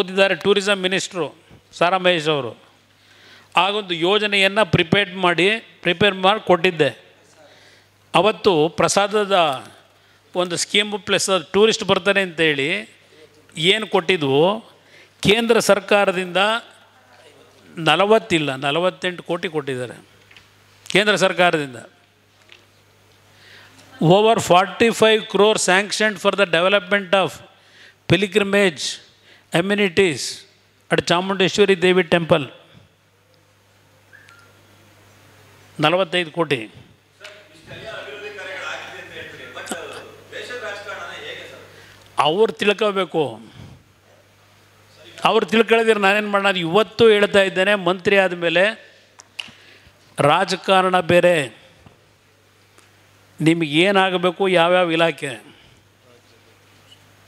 ಓದಿದ್ದಾರೆ tourism minister Sara Mahesh ಅವರು. ಆಗೊಂದು ಯೋಜನೆಯನ್ನು prepare ಮಾಡಿ ಕೊಟ್ಟಿದ್ದೆ. ಅವತ್ತು ಪ್ರಸಾದದ ಒಂದು ಸ್ಕೀಮು ಪ್ಲಸ್ ಟೂರಿಸ್ಟ್ ಬರ್ತಾರೆ ಅಂತೇಳಿ ಏನು ಕೊಟ್ಟಿದ್ವು, ಕೇಂದ್ರ ಸರ್ಕಾರದಿಂದ 48 ಕೋಟಿ ಕೊಟ್ಟಿದ್ದಾರೆ ಕೇಂದ್ರ ಸರ್ಕಾರದಿಂದ. Over 45 crore sanctioned for the development of pilgrimage amenities at Chamundeshwari Devi temple. 45 ಕೋಟಿ. ಅವ್ರು ತಿಳ್ಕೋಬೇಕು. ಅವ್ರು ತಿಳ್ಕೊಳ್ಳೋದಿರ ನಾನೇನು ಮಾಡೋದು. ಇವತ್ತು ಹೇಳ್ತಾ ಇದ್ದೇನೆ, ಮಂತ್ರಿ ಆದಮೇಲೆ ರಾಜಕಾರಣ ಬೇರೆ, ನಿಮಗೇನಾಗಬೇಕು, ಯಾವ್ಯಾವ ಇಲಾಖೆ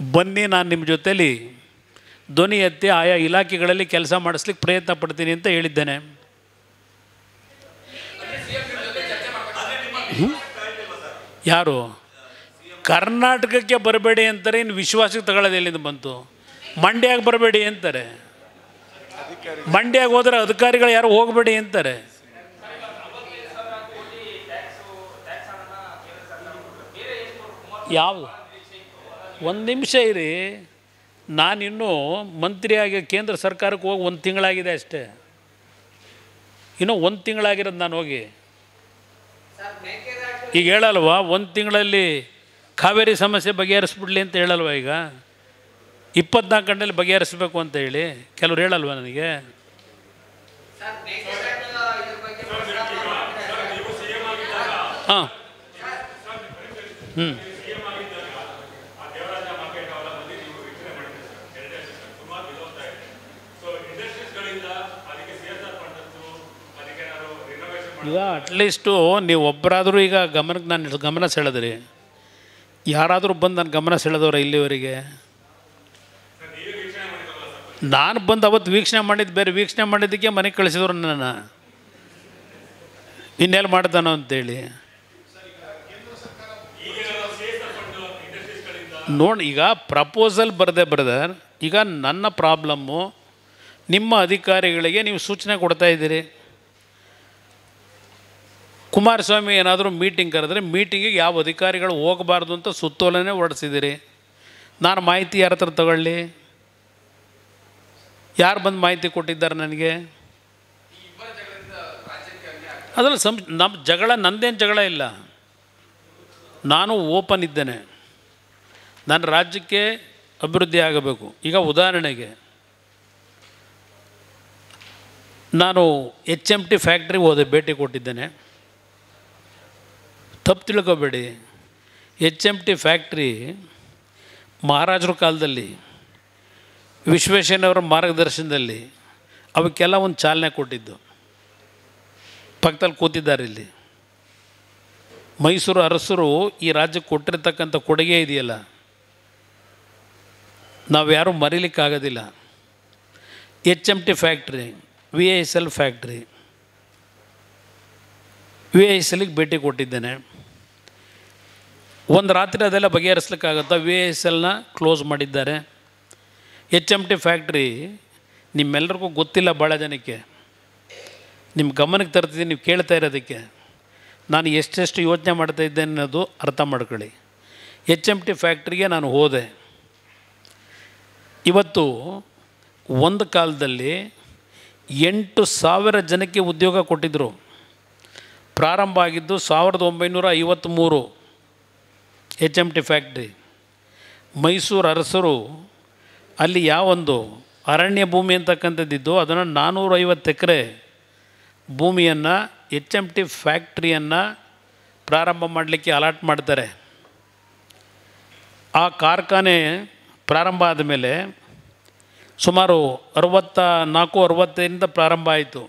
ಬನ್ನಿ, ನಾನು ನಿಮ್ಮ ಜೊತೇಲಿ ಧ್ವನಿ ಎತ್ತಿ ಆಯಾ ಇಲಾಖೆಗಳಲ್ಲಿ ಕೆಲಸ ಮಾಡಿಸ್ಲಿಕ್ಕೆ ಪ್ರಯತ್ನ ಪಡ್ತೀನಿ ಅಂತ ಹೇಳಿದ್ದೇನೆ. ಯಾರು ಕರ್ನಾಟಕಕ್ಕೆ ಬರಬೇಡಿ ಅಂತಾರೆ, ಇನ್ನು ವಿಶ್ವಾಸಕ್ಕೆ ತಗೊಳ್ಳೋದು ಎಲ್ಲಿಂದ ಬಂತು? ಮಂಡ್ಯಾಗ ಬರಬೇಡಿ ಅಂತಾರೆ, ಮಂಡ್ಯಾಗ ಹೋದ್ರೆ ಅಧಿಕಾರಿಗಳು ಯಾರು ಹೋಗಬೇಡಿ ಅಂತಾರೆ. ಯಾವುದು? ಒಂದು ನಿಮಿಷ ಇರಿ, ನಾನಿನ್ನೂ ಮಂತ್ರಿಯಾಗಿ ಕೇಂದ್ರ ಸರ್ಕಾರಕ್ಕೆ ಹೋಗಿ 1 ತಿಂಗಳಾಗಿದೆ ಅಷ್ಟೇ. ಇನ್ನೂ 1 ತಿಂಗಳಾಗಿರೋದು ನಾನು ಹೋಗಿ. ಈಗ ಹೇಳಲ್ವಾ 1 ತಿಂಗಳಲ್ಲಿ ಕಾವೇರಿ ಸಮಸ್ಯೆ ಬಗೆಹರಿಸ್ಬಿಡ್ಲಿ ಅಂತ ಹೇಳಲ್ವ? ಈಗ 24 ಗಂಟೆಯಲ್ಲಿ ಬಗೆಹರಿಸಬೇಕು ಅಂತ ಹೇಳಿ ಕೆಲವ್ರು ಹೇಳಲ್ವ ನನಗೆ? ಹಾಂ ಈಗ ಅಟ್ಲೀಸ್ಟು ನೀವು ಒಬ್ಬರಾದರೂ ಈಗ ನಾನು ಗಮನ ಸೆಳೆದ್ರಿ. ಯಾರಾದರೂ ಬಂದು ನನ್ನ ಗಮನ ಸೆಳೆದವ್ರ ಇಲ್ಲಿವರೆಗೆ? ನಾನು ಬಂದು ಅವತ್ತು ವೀಕ್ಷಣೆ ಮಾಡಿದ್ದು ಬೇರೆ, ವೀಕ್ಷಣೆ ಮಾಡಿದ್ದಕ್ಕೆ ಮನೆಗೆ ಕಳಿಸಿದ್ರು ನನ್ನ, ಇನ್ನೆಲ್ಲಿ ಮಾಡ್ತಾನೋ ಅಂತೇಳಿ. ನೋಡಿ, ಈಗ ಪ್ರಪೋಸಲ್ ಬ್ರದರ್, ಈಗ ನನ್ನ ಪ್ರಾಬ್ಲಮ್ಮು ನಿಮ್ಮ ಅಧಿಕಾರಿಗಳಿಗೆ ನೀವು ಸೂಚನೆ ಕೊಡ್ತಾ ಇದ್ದೀರಿ. ಕುಮಾರಸ್ವಾಮಿ ಏನಾದರೂ ಮೀಟಿಂಗ್ ಕರೆದ್ರೆ ಮೀಟಿಂಗಿಗೆ ಯಾವ ಅಧಿಕಾರಿಗಳು ಹೋಗಬಾರ್ದು ಅಂತ ಸುತ್ತೋಲನೆ ಹೊರಡಿಸಿದ್ದೀರಿ. ನಾನು ಮಾಹಿತಿ ಯಾರ ಹತ್ರ ತಗೊಳ್ಳಿ? ಯಾರು ಬಂದು ಮಾಹಿತಿ ಕೊಟ್ಟಿದ್ದಾರೆ ನನಗೆ? ಅದರಲ್ಲಿ ನಮ್ಮ ಜಗಳ, ನಂದೇನು ಜಗಳ ಇಲ್ಲ. ನಾನು ಓಪನ್ ಇದ್ದೇನೆ, ನನ್ನ ರಾಜ್ಯಕ್ಕೆ ಅಭಿವೃದ್ಧಿ ಆಗಬೇಕು. ಈಗ ಉದಾಹರಣೆಗೆ ನಾನು HMT ಫ್ಯಾಕ್ಟ್ರಿಗೆ ಹೋದೆ, ಭೇಟಿ ಕೊಟ್ಟಿದ್ದೇನೆ. ತಪ್ಪು ತಿಳ್ಕೊಬೇಡಿ, HMT ಫ್ಯಾಕ್ಟ್ರಿ ಮಹಾರಾಜರ ಕಾಲದಲ್ಲಿ ವಿಶ್ವೇಶ್ವರಯ್ಯನವರ ಮಾರ್ಗದರ್ಶನದಲ್ಲಿ ಅವಕ್ಕೆಲ್ಲ ಒಂದು ಚಾಲನೆ ಕೊಟ್ಟಿದ್ದು. ಪಕ್ಕದಲ್ಲಿ ಕೂತಿದ್ದಾರೆ ಇಲ್ಲಿ. ಮೈಸೂರು ಅರಸರು ಈ ರಾಜ್ಯಕ್ಕೆ ಕೊಟ್ಟಿರ್ತಕ್ಕಂಥ ಕೊಡುಗೆ ಇದೆಯಲ್ಲ, ನಾವು ಯಾರೂ ಮರೀಲಿಕ್ಕಾಗೋದಿಲ್ಲ. HMT ಫ್ಯಾಕ್ಟ್ರಿ, VISL ಫ್ಯಾಕ್ಟ್ರಿ, VISLಗೆ ಭೇಟಿ ಕೊಟ್ಟಿದ್ದೇನೆ. ಒಂದು ರಾತ್ರಿ ಅದೆಲ್ಲ ಬಗೆಹರಿಸ್ಲಿಕ್ಕಾಗುತ್ತಾ? VISLನ ಕ್ಲೋಸ್ ಮಾಡಿದ್ದಾರೆ. HMT ಫ್ಯಾಕ್ಟ್ರಿ ನಿಮ್ಮೆಲ್ಲರಿಗೂ ಗೊತ್ತಿಲ್ಲ, ಭಾಳ ಜನಕ್ಕೆ. ನಿಮ್ಮ ಗಮನಕ್ಕೆ ತರ್ತಿದ್ದೀನಿ, ನೀವು ಕೇಳ್ತಾ ಇರೋದಕ್ಕೆ. ನಾನು ಎಷ್ಟೆಷ್ಟು ಯೋಚನೆ ಮಾಡ್ತಾಯಿದ್ದೇನೆ ಅನ್ನೋದು ಅರ್ಥ ಮಾಡ್ಕೊಳ್ಳಿ. HMT ಫ್ಯಾಕ್ಟ್ರಿಗೆ ನಾನು ಹೋದೆ. ಇವತ್ತು ಒಂದು ಕಾಲದಲ್ಲಿ 8,000 ಜನಕ್ಕೆ ಉದ್ಯೋಗ ಕೊಟ್ಟಿದ್ದರು. ಪ್ರಾರಂಭ ಆಗಿದ್ದು 1953 HMT ಫ್ಯಾಕ್ಟ್ರಿ. ಮೈಸೂರು ಅರಸರು ಅಲ್ಲಿ ಯಾವೊಂದು ಅರಣ್ಯ ಭೂಮಿ ಅಂತಕ್ಕಂಥದ್ದಿದ್ದು, ಅದನ್ನು 450 ಎಕರೆ ಭೂಮಿಯನ್ನು HMT ಫ್ಯಾಕ್ಟ್ರಿಯನ್ನು ಪ್ರಾರಂಭ ಮಾಡಲಿಕ್ಕೆ ಅಲಾಟ್ ಮಾಡ್ತಾರೆ. ಆ ಕಾರ್ಖಾನೆ ಪ್ರಾರಂಭ ಆದಮೇಲೆ ಸುಮಾರು 64-65 ಪ್ರಾರಂಭ ಆಯಿತು.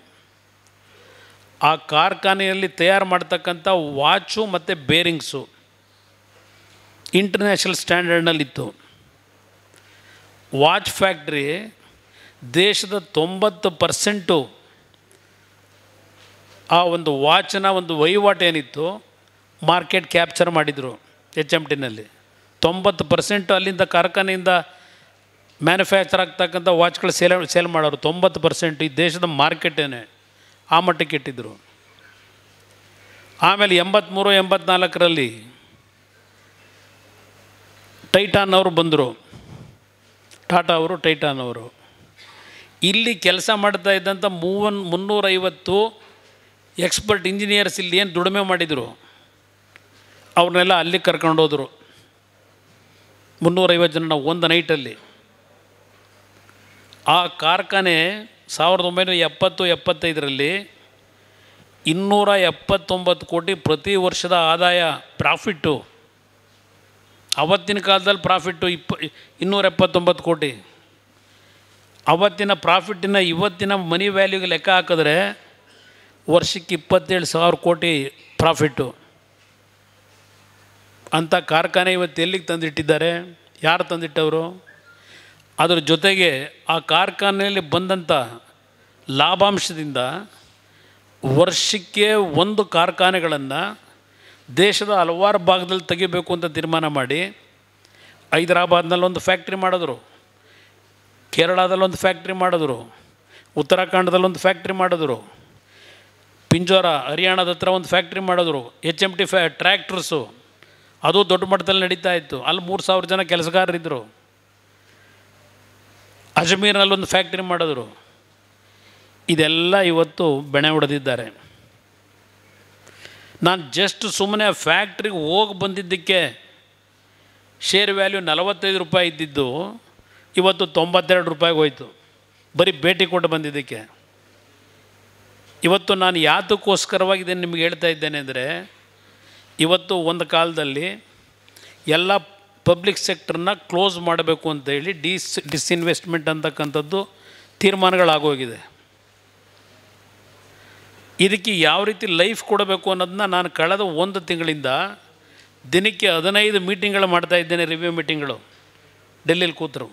ಆ ಕಾರ್ಖಾನೆಯಲ್ಲಿ ತಯಾರು ಮಾಡ್ತಕ್ಕಂಥ ವಾಚು ಮತ್ತು ಬೇರಿಂಗ್ಸು ಇಂಟರ್ನ್ಯಾಷನಲ್ ಸ್ಟ್ಯಾಂಡರ್ಡ್ನಲ್ಲಿತ್ತು. ವಾಚ್ ಫ್ಯಾಕ್ಟ್ರಿ ದೇಶದ 90% ಆ ಒಂದು ವಾಚಿನ ಒಂದು ವಹಿವಾಟು ಏನಿತ್ತು ಮಾರ್ಕೆಟ್ ಕ್ಯಾಪ್ಚರ್ ಮಾಡಿದರು HMTನಲ್ಲಿ. 90% ಅಲ್ಲಿಂದ ಕಾರ್ಖಾನೆಯಿಂದ ಮ್ಯಾನುಫ್ಯಾಕ್ಚರ್ ಆಗ್ತಕ್ಕಂಥ ವಾಚ್ಗಳು ಸೇಲ್ ಮಾಡೋರು 90% ಈ ದೇಶದ ಮಾರ್ಕೆಟೇನೆ ಆ ಮಟ್ಟಕ್ಕೆ ಇಟ್ಟಿದ್ದರು. ಆಮೇಲೆ 83-84ರಲ್ಲಿ ಟೈಟಾನ್ ಅವರು ಬಂದರು, ಟಾಟಾ ಅವರು, ಟೈಟಾನ್ ಅವರು. ಇಲ್ಲಿ ಕೆಲಸ ಮಾಡ್ತಾ ಇದ್ದಂಥ 350 ಎಕ್ಸ್ಪರ್ಟ್ ಇಂಜಿನಿಯರ್ಸ್ ಇಲ್ಲಿ ಏನು ದುಡಿಮೆ ಮಾಡಿದರು ಅವ್ರನ್ನೆಲ್ಲ ಅಲ್ಲಿ ಕರ್ಕೊಂಡೋದ್ರು. 350 ಜನ ಒಂದು ನೈಟಲ್ಲಿ. ಆ ಕಾರ್ಖಾನೆ 1970-75ರಲ್ಲಿ 279 ಕೋಟಿ ಪ್ರತಿ ವರ್ಷದ ಆದಾಯ, ಪ್ರಾಫಿಟ್ಟು. ಅವತ್ತಿನ ಕಾಲದಲ್ಲಿ ಪ್ರಾಫಿಟ್ಟು 279 ಕೋಟಿ. ಅವತ್ತಿನ ಪ್ರಾಫಿಟ್ಟಿನ ಇವತ್ತಿನ ಮನಿ ವ್ಯಾಲ್ಯೂಗೆ ಲೆಕ್ಕ ಹಾಕಿದ್ರೆ ವರ್ಷಕ್ಕೆ 27,000 ಕೋಟಿ ಪ್ರಾಫಿಟ್ಟು. ಅಂಥ ಕಾರ್ಖಾನೆ ಇವತ್ತು ಎಲ್ಲಿಗೆ ತಂದಿಟ್ಟಿದ್ದಾರೆ? ಯಾರು ತಂದಿಟ್ಟವರು? ಅದರ ಜೊತೆಗೆ ಆ ಕಾರ್ಖಾನೆಯಲ್ಲಿ ಬಂದಂಥ ಲಾಭಾಂಶದಿಂದ ವರ್ಷಕ್ಕೆ 1 ಕಾರ್ಖಾನೆಗಳನ್ನು ದೇಶದ ಹಲವಾರು ಭಾಗದಲ್ಲಿ ತೆಗಿಬೇಕು ಅಂತ ತೀರ್ಮಾನ ಮಾಡಿ ಹೈದರಾಬಾದ್ನಲ್ಲಿ ಒಂದು ಫ್ಯಾಕ್ಟ್ರಿ ಮಾಡಿದ್ರು, ಕೇರಳದಲ್ಲೊಂದು ಫ್ಯಾಕ್ಟ್ರಿ ಮಾಡಿದ್ರು, ಉತ್ತರಾಖಂಡದಲ್ಲೊಂದು ಫ್ಯಾಕ್ಟ್ರಿ ಮಾಡಿದ್ರು, ಪಿಂಜೋರ ಹರಿಯಾಣದ ಹತ್ರ ಒಂದು ಫ್ಯಾಕ್ಟ್ರಿ ಮಾಡಿದ್ರು. HMT ಟ್ರ್ಯಾಕ್ಟರ್ಸು ಅದು ದೊಡ್ಡ ಮಟ್ಟದಲ್ಲಿ ನಡೀತಾ ಇತ್ತು. ಅಲ್ಲಿ 3,000 ಜನ ಕೆಲಸಗಾರರಿದ್ದರು. ಅಜ್ಮೀರ್ನಲ್ಲೊಂದು ಫ್ಯಾಕ್ಟ್ರಿ ಮಾಡಿದ್ರು. ಇದೆಲ್ಲ ಇವತ್ತು ಬೆಣೆ ಹೊಡೆದಿದ್ದಾರೆ. ನಾನು ಜಸ್ಟ್ ಸುಮ್ಮನೆ ಫ್ಯಾಕ್ಟ್ರಿಗೆ ಹೋಗಿ ಬಂದಿದ್ದಕ್ಕೆ ಶೇರ್ ವ್ಯಾಲ್ಯೂ 45 ರೂಪಾಯಿ ಇದ್ದಿದ್ದು ಇವತ್ತು 92 ರೂಪಾಯಿಗೆ ಹೋಯಿತು, ಬರೀ ಭೇಟಿ ಕೊಟ್ಟು ಬಂದಿದ್ದಕ್ಕೆ. ಇವತ್ತು ನಾನು ಯಾತಕ್ಕೋಸ್ಕರವಾಗಿ ಇದನ್ನು ನಿಮಗೆ ಹೇಳ್ತಾ ಇದ್ದೇನೆ ಅಂದರೆ, ಇವತ್ತು ಒಂದು ಕಾಲದಲ್ಲಿ ಎಲ್ಲ ಪಬ್ಲಿಕ್ ಸೆಕ್ಟರ್ನ ಕ್ಲೋಸ್ ಮಾಡಬೇಕು ಅಂತೇಳಿ ಡಿಸ್ಇನ್ವೆಸ್ಟ್ಮೆಂಟ್ ಅಂತಕ್ಕಂಥದ್ದು ತೀರ್ಮಾನಗಳಾಗೋಗಿದೆ. ಇದಕ್ಕೆ ಯಾವ ರೀತಿ ಲೈಫ್ ಕೊಡಬೇಕು ಅನ್ನೋದನ್ನ ನಾನು ಕಳೆದ 1 ತಿಂಗಳಿಂದ ದಿನಕ್ಕೆ 15 ಮೀಟಿಂಗ್ಗಳು ಮಾಡ್ತಾಯಿದ್ದೇನೆ, ರಿವ್ಯೂ ಮೀಟಿಂಗ್ಗಳು ಡೆಲ್ಲಿಲಿ ಕೂತರು.